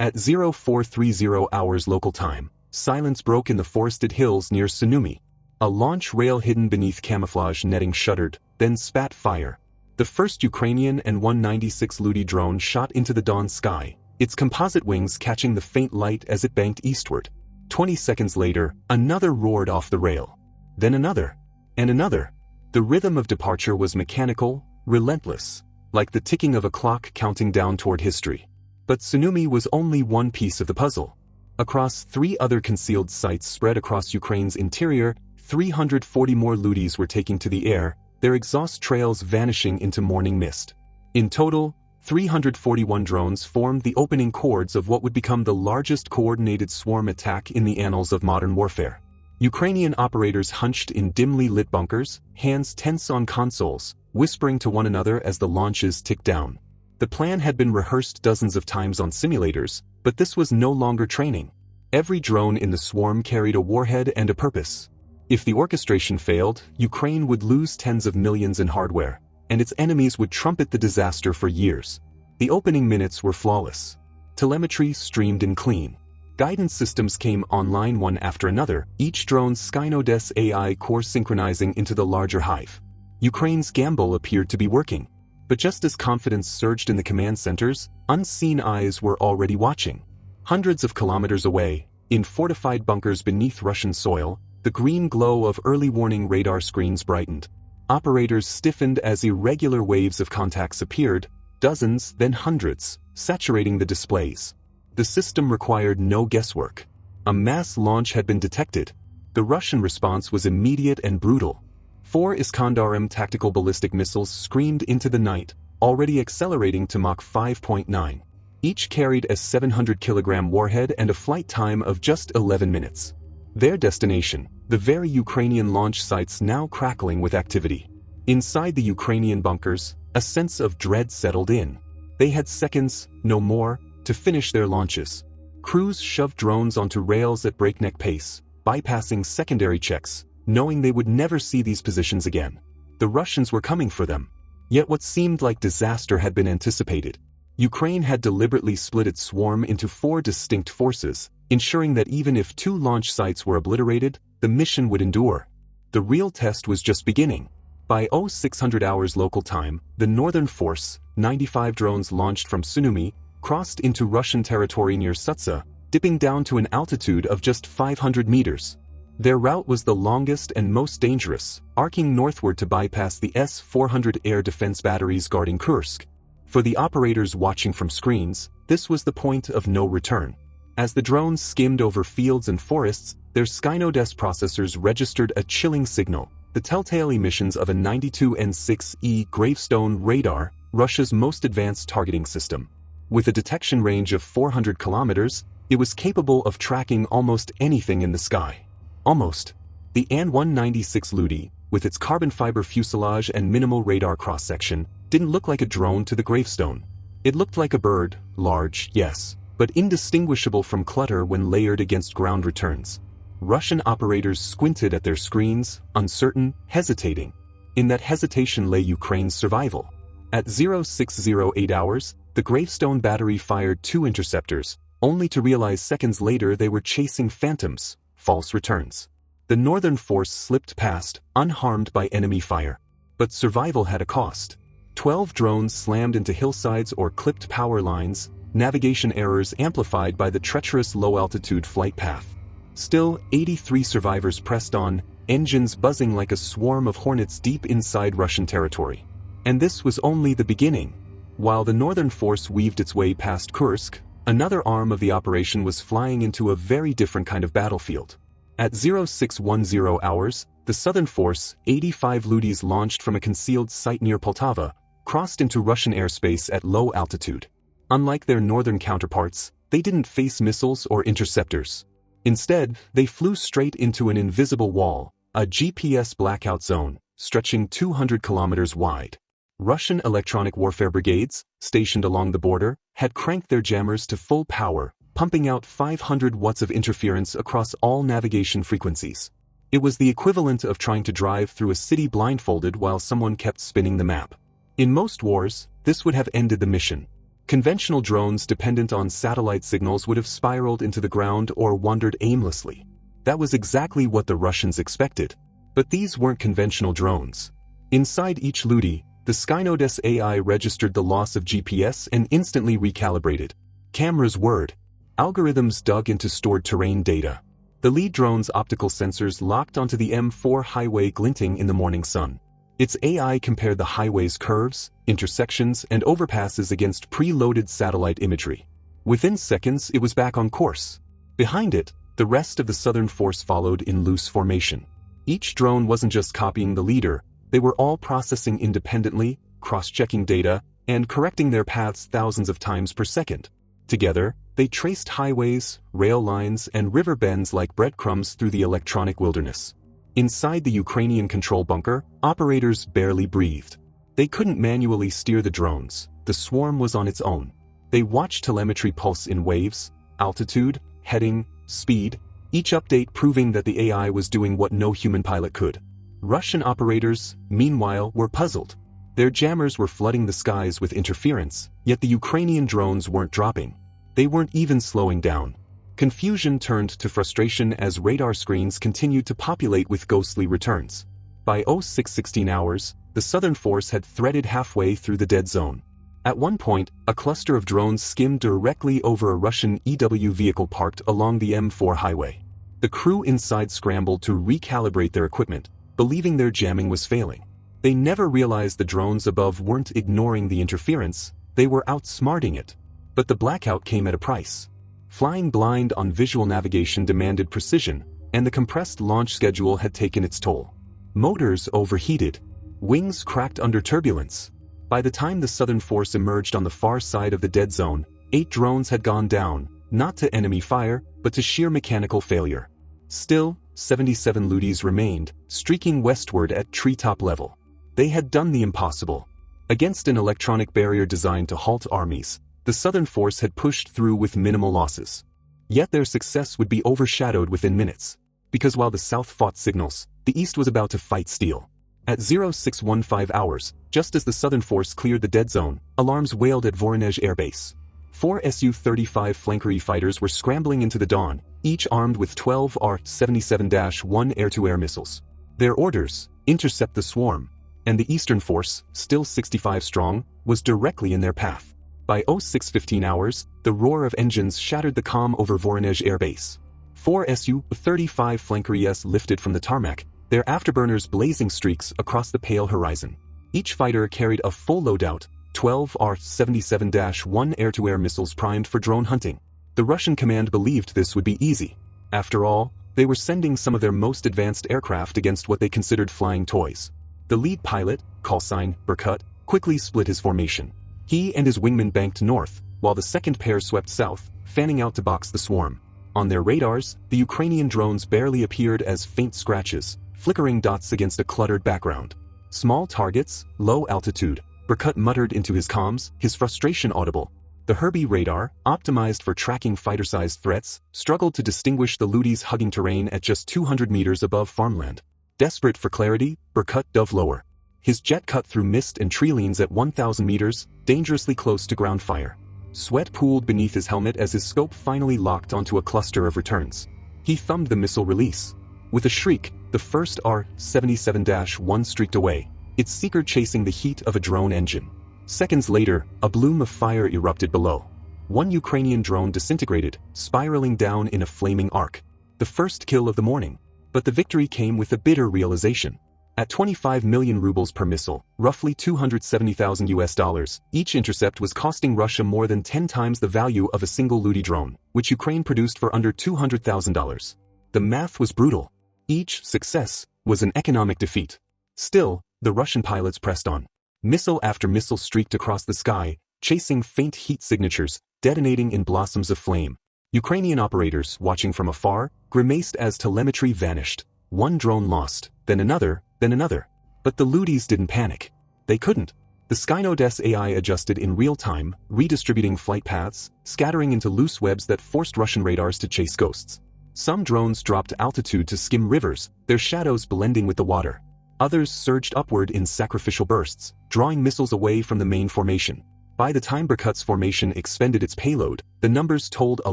At 0430 hours local time, silence broke in the forested hills near Sunumi. A launch rail hidden beneath camouflage netting shuddered, then spat fire. The first Ukrainian An-196 Ludi drone shot into the dawn sky, its composite wings catching the faint light as it banked eastward. 20 seconds later, another roared off the rail. Then another. And another. The rhythm of departure was mechanical, relentless, like the ticking of a clock counting down toward history. But Sunumi was only one piece of the puzzle. Across 3 other concealed sites spread across Ukraine's interior, 340 more Ludis were taking to the air, their exhaust trails vanishing into morning mist. In total, 341 drones formed the opening chords of what would become the largest coordinated swarm attack in the annals of modern warfare. Ukrainian operators hunched in dimly lit bunkers, hands tense on consoles, whispering to one another as the launches ticked down. The plan had been rehearsed dozens of times on simulators, but this was no longer training. Every drone in the swarm carried a warhead and a purpose. If the orchestration failed, Ukraine would lose tens of millions in hardware, and its enemies would trumpet the disaster for years. The opening minutes were flawless. Telemetry streamed in clean. Guidance systems came online one after another, each drone's Skynodes AI core synchronizing into the larger hive. Ukraine's gamble appeared to be working. But just as confidence surged in the command centers, unseen eyes were already watching. Hundreds of kilometers away, in fortified bunkers beneath Russian soil, the green glow of early warning radar screens brightened. Operators stiffened as irregular waves of contacts appeared, dozens, then hundreds, saturating the displays. The system required no guesswork. A mass launch had been detected. The Russian response was immediate and brutal. 4 Iskander-M tactical ballistic missiles screamed into the night, already accelerating to Mach 5.9. Each carried a 700-kilogram warhead and a flight time of just 11 minutes. Their destination, the very Ukrainian launch sites now crackling with activity. Inside the Ukrainian bunkers, a sense of dread settled in. They had seconds, no more, to finish their launches. Crews shoved drones onto rails at breakneck pace, bypassing secondary checks, knowing they would never see these positions again. The Russians were coming for them. Yet what seemed like disaster had been anticipated. Ukraine had deliberately split its swarm into 4 distinct forces, ensuring that even if 2 launch sites were obliterated, the mission would endure. The real test was just beginning. By 0600 hours local time, the Northern Force, 95 drones launched from Sunumi, crossed into Russian territory near Sutsa, dipping down to an altitude of just 500 meters. Their route was the longest and most dangerous, arcing northward to bypass the S-400 air defense batteries guarding Kursk. For the operators watching from screens, this was the point of no return. As the drones skimmed over fields and forests, their Skynodes processors registered a chilling signal, the telltale emissions of a 92N6E Gravestone radar, Russia's most advanced targeting system. With a detection range of 400 kilometers, it was capable of tracking almost anything in the sky. Almost. The An-196 Ludi, with its carbon fiber fuselage and minimal radar cross-section, didn't look like a drone to the Gravestone. It looked like a bird, large, yes, but indistinguishable from clutter when layered against ground returns. Russian operators squinted at their screens, uncertain, hesitating. In that hesitation lay Ukraine's survival. At 0608 hours, the Gravestone battery fired 2 interceptors, only to realize seconds later they were chasing phantoms, false returns. The Northern Force slipped past, unharmed by enemy fire. But survival had a cost. 12 drones slammed into hillsides or clipped power lines, navigation errors amplified by the treacherous low-altitude flight path. Still, 83 survivors pressed on, engines buzzing like a swarm of hornets deep inside Russian territory. And this was only the beginning. While the Northern Force weaved its way past Kursk, another arm of the operation was flying into a very different kind of battlefield. At 0610 hours, the Southern Force, 85 Ludis launched from a concealed site near Poltava, crossed into Russian airspace at low altitude. Unlike their northern counterparts, they didn't face missiles or interceptors. Instead, they flew straight into an invisible wall, a GPS blackout zone, stretching 200 kilometers wide. Russian electronic warfare brigades, stationed along the border, had cranked their jammers to full power, pumping out 500 watts of interference across all navigation frequencies. It was the equivalent of trying to drive through a city blindfolded while someone kept spinning the map. In most wars, this would have ended the mission. Conventional drones dependent on satellite signals would have spiraled into the ground or wandered aimlessly. That was exactly what the Russians expected. But these weren't conventional drones. Inside each Ludi, the Skynode's AI registered the loss of GPS and instantly recalibrated. Cameras whirred. Algorithms dug into stored terrain data. The lead drone's optical sensors locked onto the M4 highway glinting in the morning sun. Its AI compared the highway's curves, intersections, and overpasses against pre-loaded satellite imagery. Within seconds, it was back on course. Behind it, the rest of the Southern Force followed in loose formation. Each drone wasn't just copying the leader, they were all processing independently, cross-checking data, and correcting their paths thousands of times per second. Together, they traced highways, rail lines, and river bends like breadcrumbs through the electronic wilderness. Inside the Ukrainian control bunker, operators barely breathed. They couldn't manually steer the drones. The swarm was on its own. They watched telemetry pulse in waves, altitude, heading, speed, each update proving that the AI was doing what no human pilot could. Russian operators, meanwhile, were puzzled. Their jammers were flooding the skies with interference, yet the Ukrainian drones weren't dropping. They weren't even slowing down. Confusion turned to frustration as radar screens continued to populate with ghostly returns. By 06:16 hours, the Southern Force had threaded halfway through the dead zone. At one point, a cluster of drones skimmed directly over a Russian EW vehicle parked along the M4 highway. The crew inside scrambled to recalibrate their equipment, believing their jamming was failing. They never realized the drones above weren't ignoring the interference, they were outsmarting it. But the blackout came at a price. Flying blind on visual navigation demanded precision, and the compressed launch schedule had taken its toll. Motors overheated. Wings cracked under turbulence. By the time the Southern Force emerged on the far side of the dead zone, 8 drones had gone down, not to enemy fire, but to sheer mechanical failure. Still, 77 Ludis remained, streaking westward at treetop level. They had done the impossible. Against an electronic barrier designed to halt armies, the Southern Force had pushed through with minimal losses. Yet their success would be overshadowed within minutes. Because while the South fought signals, the East was about to fight steel. At 0615 hours, just as the Southern Force cleared the dead zone, alarms wailed at Voronezh Air Base. 4 Su-35 flankery fighters were scrambling into the dawn, each armed with 12 R-77-1 air-to-air missiles. Their orders: intercept the swarm. And the Eastern Force, still 65 strong, was directly in their path. By 0615 hours, the roar of engines shattered the calm over Voronezh Air Base. 4 Su-35 flankeries lifted from the tarmac, their afterburners blazing streaks across the pale horizon. Each fighter carried a full loadout, 12 R-77-1 air-to-air missiles primed for drone hunting. The Russian command believed this would be easy. After all, they were sending some of their most advanced aircraft against what they considered flying toys. The lead pilot, callsign Berkut, quickly split his formation. He and his wingmen banked north, while the second pair swept south, fanning out to box the swarm. On their radars, the Ukrainian drones barely appeared as faint scratches, flickering dots against a cluttered background. Small targets, low altitude, Berkut muttered into his comms, his frustration audible. The Herbie radar, optimized for tracking fighter-sized threats, struggled to distinguish the Ludis hugging terrain at just 200 meters above farmland. Desperate for clarity, Berkut dove lower. His jet cut through mist and tree leans at 1,000 meters, dangerously close to ground fire. Sweat pooled beneath his helmet as his scope finally locked onto a cluster of returns. He thumbed the missile release. With a shriek, the first R-77-1 streaked away, its seeker chasing the heat of a drone engine. Seconds later, a bloom of fire erupted below. One Ukrainian drone disintegrated, spiraling down in a flaming arc. The first kill of the morning. But the victory came with a bitter realization. At 25 million rubles per missile, roughly $270,000, each intercept was costing Russia more than 10 times the value of a single Ludi drone, which Ukraine produced for under $200,000. The math was brutal. Each success was an economic defeat. Still, the Russian pilots pressed on. Missile after missile streaked across the sky, chasing faint heat signatures, detonating in blossoms of flame. Ukrainian operators, watching from afar, grimaced as telemetry vanished. One drone lost, then another, then another. But the Ludis didn't panic. They couldn't. The Skynode's AI adjusted in real time, redistributing flight paths, scattering into loose webs that forced Russian radars to chase ghosts. Some drones dropped altitude to skim rivers, their shadows blending with the water. Others surged upward in sacrificial bursts, drawing missiles away from the main formation. By the time Berkut's formation expended its payload, the numbers told a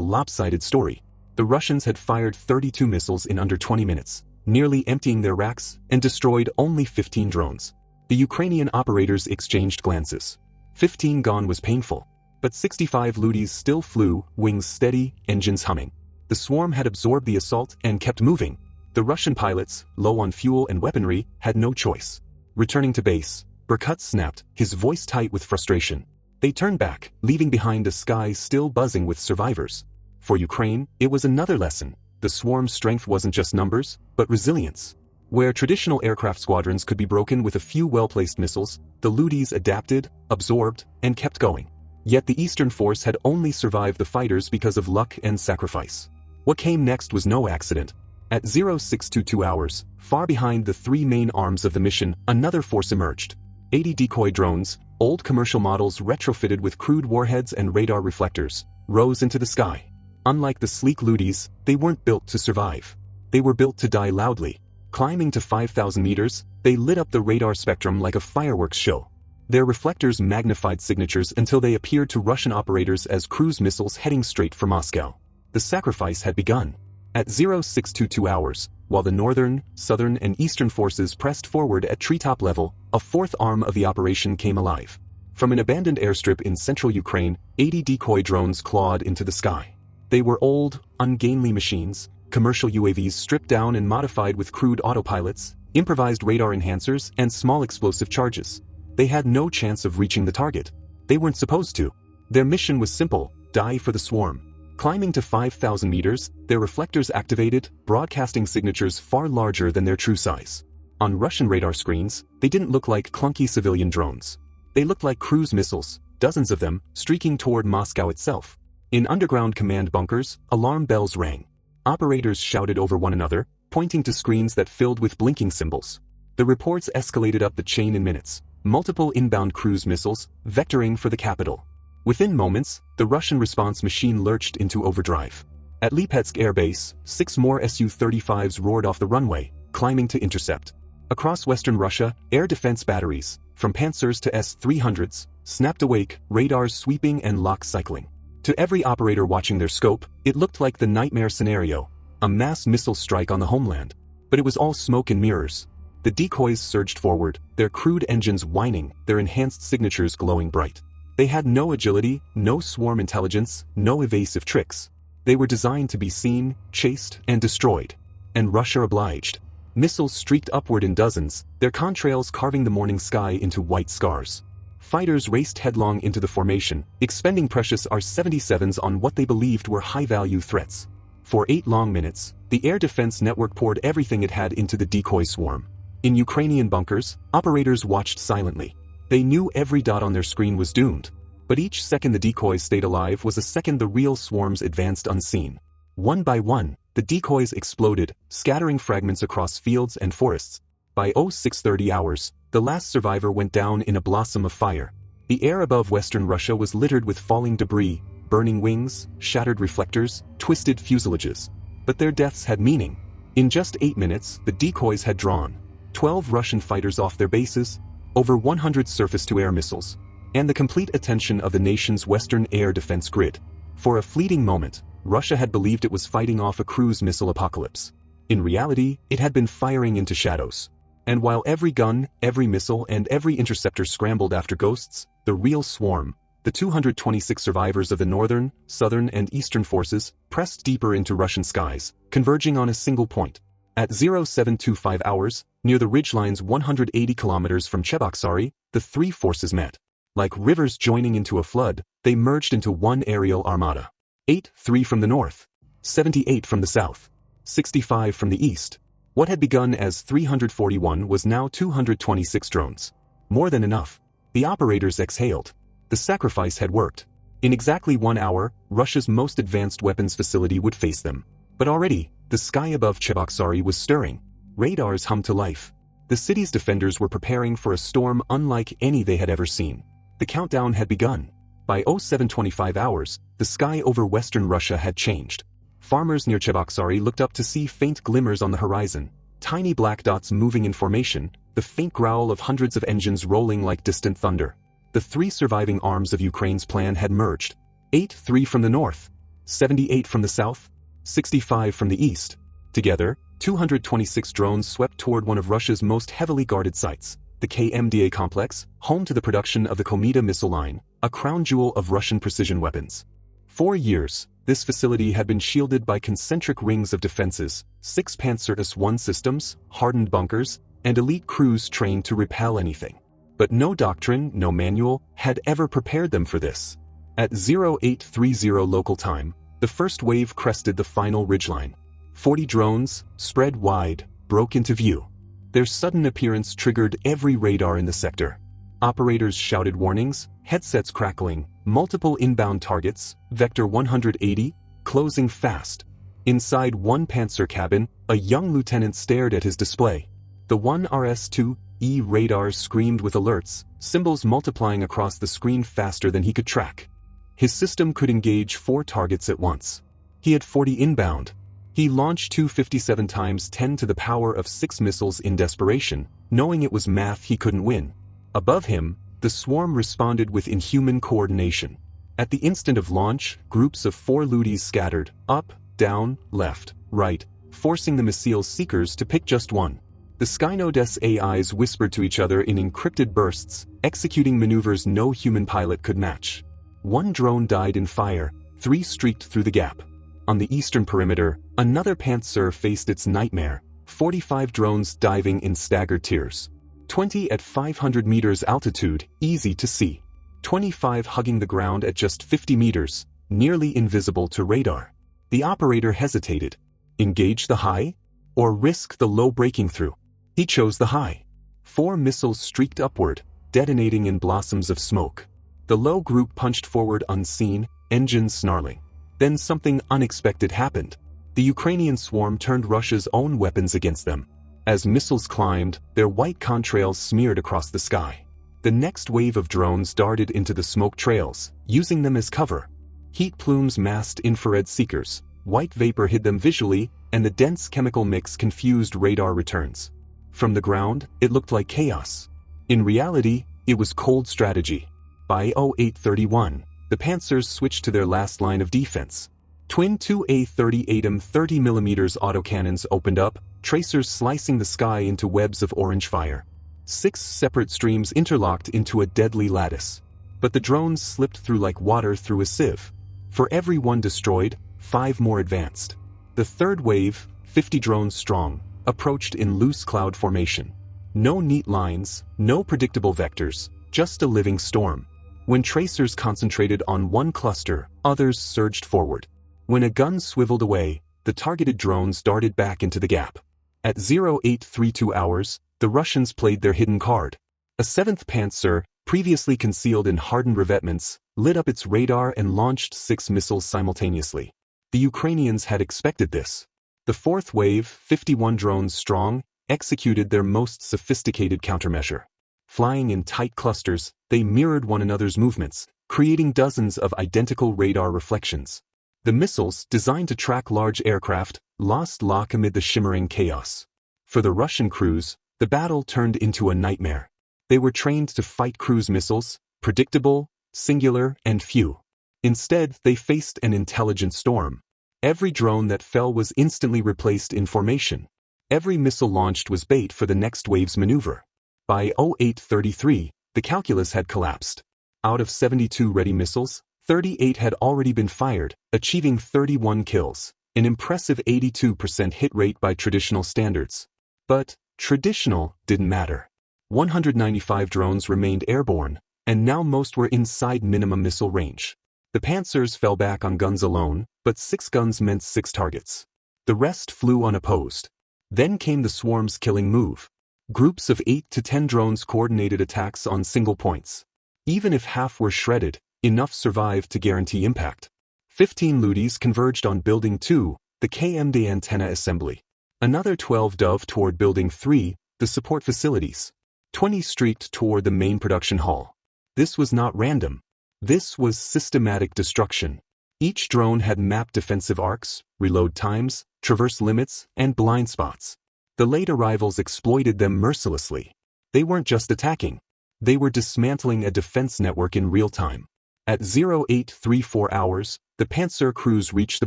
lopsided story. The Russians had fired 32 missiles in under 20 minutes, nearly emptying their racks, and destroyed only 15 drones. The Ukrainian operators exchanged glances. 15 gone was painful. But 65 Ludies still flew, wings steady, engines humming. The swarm had absorbed the assault and kept moving. The Russian pilots, low on fuel and weaponry, had no choice. Returning to base, Berkut snapped, his voice tight with frustration. They turned back, leaving behind a sky still buzzing with survivors. For Ukraine, it was another lesson. The swarm's strength wasn't just numbers, but resilience. Where traditional aircraft squadrons could be broken with a few well-placed missiles, the Ludies adapted, absorbed, and kept going. Yet the Eastern Force had only survived the fighters because of luck and sacrifice. What came next was no accident. At 0622 hours, far behind the three main arms of the mission, another force emerged. 80 decoy drones, old commercial models retrofitted with crude warheads and radar reflectors, rose into the sky. Unlike the sleek Ludies, they weren't built to survive. They were built to die loudly. Climbing to 5,000 meters, they lit up the radar spectrum like a fireworks show. Their reflectors magnified signatures until they appeared to Russian operators as cruise missiles heading straight for Moscow. The sacrifice had begun. At 0622 hours, while the northern, southern, and eastern forces pressed forward at treetop level, a fourth arm of the operation came alive. From an abandoned airstrip in central Ukraine, 80 decoy drones clawed into the sky. They were old, ungainly machines, commercial UAVs stripped down and modified with crude autopilots, improvised radar enhancers, and small explosive charges. They had no chance of reaching the target. They weren't supposed to. Their mission was simple: die for the swarm. Climbing to 5,000 meters, their reflectors activated, broadcasting signatures far larger than their true size. On Russian radar screens, they didn't look like clunky civilian drones. They looked like cruise missiles, dozens of them, streaking toward Moscow itself. In underground command bunkers, alarm bells rang. Operators shouted over one another, pointing to screens that filled with blinking symbols. The reports escalated up the chain in minutes. Multiple inbound cruise missiles, vectoring for the capital. Within moments, the Russian response machine lurched into overdrive. At Lipetsk Air Base, 6 more Su-35s roared off the runway, climbing to intercept. Across western Russia, air defense batteries, from Pantsers to S-300s, snapped awake, radars sweeping and locks cycling. To every operator watching their scope, it looked like the nightmare scenario, a mass missile strike on the homeland. But it was all smoke and mirrors. The decoys surged forward, their crude engines whining, their enhanced signatures glowing bright. They had no agility, no swarm intelligence, no evasive tricks. They were designed to be seen, chased, and destroyed. And Russia obliged. Missiles streaked upward in dozens, their contrails carving the morning sky into white scars. Fighters raced headlong into the formation, expending precious R-77s on what they believed were high-value threats. For 8 long minutes, the air defense network poured everything it had into the decoy swarm. In Ukrainian bunkers, operators watched silently. They knew every dot on their screen was doomed. But each second the decoys stayed alive was a second the real swarms advanced unseen. One by one, the decoys exploded, scattering fragments across fields and forests. By 0630 hours, the last survivor went down in a blossom of fire. The air above western Russia was littered with falling debris, burning wings, shattered reflectors, twisted fuselages. But their deaths had meaning. In just 8 minutes, the decoys had drawn 12 Russian fighters off their bases, over 100 surface-to-air missiles, and the complete attention of the nation's western air defense grid. For a fleeting moment, Russia had believed it was fighting off a cruise missile apocalypse. In reality, it had been firing into shadows. And while every gun, every missile, and every interceptor scrambled after ghosts, the real swarm, the 226 survivors of the northern, southern, and eastern forces, pressed deeper into Russian skies, converging on a single point. At 0725 hours, near the ridgelines 180 kilometers from Cheboksary, the three forces met. Like rivers joining into a flood, they merged into one aerial armada. 83 from the north, 78 from the south, 65 from the east. What had begun as 341 was now 226 drones. More than enough. The operators exhaled. The sacrifice had worked. In exactly 1 hour, Russia's most advanced weapons facility would face them. But already, the sky above Cheboksary was stirring. Radars hummed to life. The city's defenders were preparing for a storm unlike any they had ever seen. The countdown had begun. By 0725 hours, the sky over western Russia had changed. Farmers near Cheboksary looked up to see faint glimmers on the horizon, tiny black dots moving in formation, the faint growl of hundreds of engines rolling like distant thunder. The three surviving arms of Ukraine's plan had merged. 83 from the north, 78 from the south, 65 from the east. Together, 226 drones swept toward one of Russia's most heavily guarded sites, the KMDA complex, home to the production of the Kometa missile line, a crown jewel of Russian precision weapons. For years, this facility had been shielded by concentric rings of defenses, 6 Panzer S-1 systems, hardened bunkers, and elite crews trained to repel anything. But no doctrine, no manual, had ever prepared them for this. At 0830 local time, the first wave crested the final ridgeline. 40 drones, spread wide, broke into view. Their sudden appearance triggered every radar in the sector. Operators shouted warnings, headsets crackling, multiple inbound targets, Vector 180, closing fast. Inside one Panzer cabin, a young lieutenant stared at his display. The 1RS-2E radars screamed with alerts, symbols multiplying across the screen faster than he could track. His system could engage 4 targets at once. He had 40 inbound. He launched 257 times 10 to the power of 6 missiles in desperation, knowing it was math he couldn't win. Above him, the swarm responded with inhuman coordination. At the instant of launch, groups of 4 Ludis scattered, up, down, left, right, forcing the missile seekers to pick just one. The Skynode's AIs whispered to each other in encrypted bursts, executing maneuvers no human pilot could match. 1 drone died in fire, 3 streaked through the gap. On the eastern perimeter, another Panzer faced its nightmare, 45 drones diving in staggered tiers. 20 at 500 meters altitude, easy to see. 25 hugging the ground at just 50 meters, nearly invisible to radar. The operator hesitated. Engage the high? Or risk the low breaking through? He chose the high. 4 missiles streaked upward, detonating in blossoms of smoke. The low group punched forward unseen, engines snarling. Then something unexpected happened. The Ukrainian swarm turned Russia's own weapons against them. As missiles climbed, their white contrails smeared across the sky. The next wave of drones darted into the smoke trails, using them as cover. Heat plumes masked infrared seekers, white vapor hid them visually, and the dense chemical mix confused radar returns. From the ground, it looked like chaos. In reality, it was cold strategy. By 0831, the Panzers switched to their last line of defense. Twin 2A-38M 30mm autocannons opened up, tracers slicing the sky into webs of orange fire. 6 separate streams interlocked into a deadly lattice. But the drones slipped through like water through a sieve. For every one destroyed, 5 more advanced. The third wave, 50 drones strong, approached in loose cloud formation. No neat lines, no predictable vectors, just a living storm. When tracers concentrated on one cluster, others surged forward. When a gun swiveled away, the targeted drones darted back into the gap. At 0832 hours, the Russians played their hidden card. A 7th Panzer, previously concealed in hardened revetments, lit up its radar and launched 6 missiles simultaneously. The Ukrainians had expected this. The 4th wave, 51 drones strong, executed their most sophisticated countermeasure. Flying in tight clusters, they mirrored one another's movements, creating dozens of identical radar reflections. The missiles, designed to track large aircraft, lost lock amid the shimmering chaos. For the Russian crews, the battle turned into a nightmare. They were trained to fight cruise missiles, predictable, singular, and few. Instead, they faced an intelligent storm. Every drone that fell was instantly replaced in formation. Every missile launched was bait for the next wave's maneuver. By 0833, the calculus had collapsed. Out of 72 ready missiles, 38 had already been fired, achieving 31 kills, an impressive 82% hit rate by traditional standards. But traditional didn't matter. 195 drones remained airborne, and now most were inside minimum missile range. The Panzers fell back on guns alone, but 6 guns meant 6 targets. The rest flew unopposed. Then came the swarm's killing move. Groups of 8 to 10 drones coordinated attacks on single points. Even if half were shredded, enough survived to guarantee impact. 15 Ludis converged on Building 2, the KMD antenna assembly. Another 12 dove toward Building 3, the support facilities. 20 streaked toward the main production hall. This was not random. This was systematic destruction. Each drone had mapped defensive arcs, reload times, traverse limits, and blind spots. The late arrivals exploited them mercilessly. They weren't just attacking. They were dismantling a defense network in real time. At 0834 hours, the Panzer crews reached the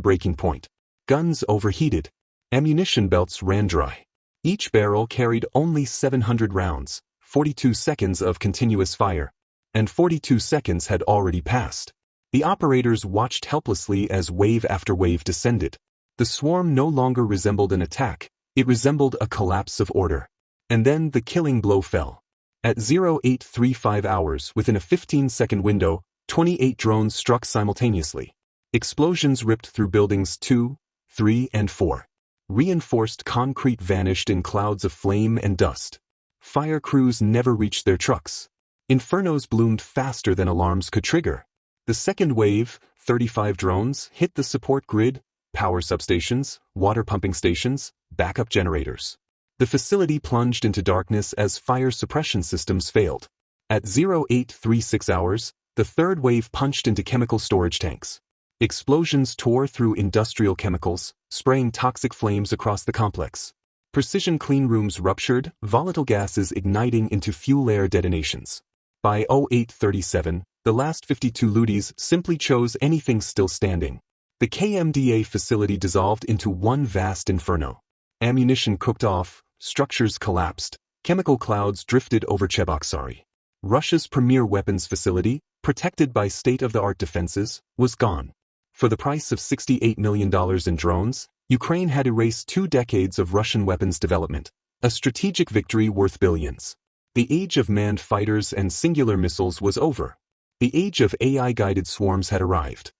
breaking point. Guns overheated. Ammunition belts ran dry. Each barrel carried only 700 rounds, 42 seconds of continuous fire. And 42 seconds had already passed. The operators watched helplessly as wave after wave descended. The swarm no longer resembled an attack, it resembled a collapse of order. And then the killing blow fell. At 0835 hours, within a 15-second window, 28 drones struck simultaneously. Explosions ripped through buildings 2, 3, and 4. Reinforced concrete vanished in clouds of flame and dust. Fire crews never reached their trucks. Infernos bloomed faster than alarms could trigger. The second wave, 35 drones, hit the support grid, power substations, water pumping stations, backup generators. The facility plunged into darkness as fire suppression systems failed. At 0836 hours, the third wave punched into chemical storage tanks. Explosions tore through industrial chemicals, spraying toxic flames across the complex. Precision clean rooms ruptured, volatile gases igniting into fuel air detonations. By 0837, the last 52 Ludis simply chose anything still standing. The KMDA facility dissolved into one vast inferno. Ammunition cooked off, structures collapsed, chemical clouds drifted over Cheboksary. Russia's premier weapons facility, protected by state-of-the-art defenses, was gone. For the price of $68 million in drones, Ukraine had erased 2 decades of Russian weapons development, a strategic victory worth billions. The age of manned fighters and singular missiles was over. The age of AI-guided swarms had arrived.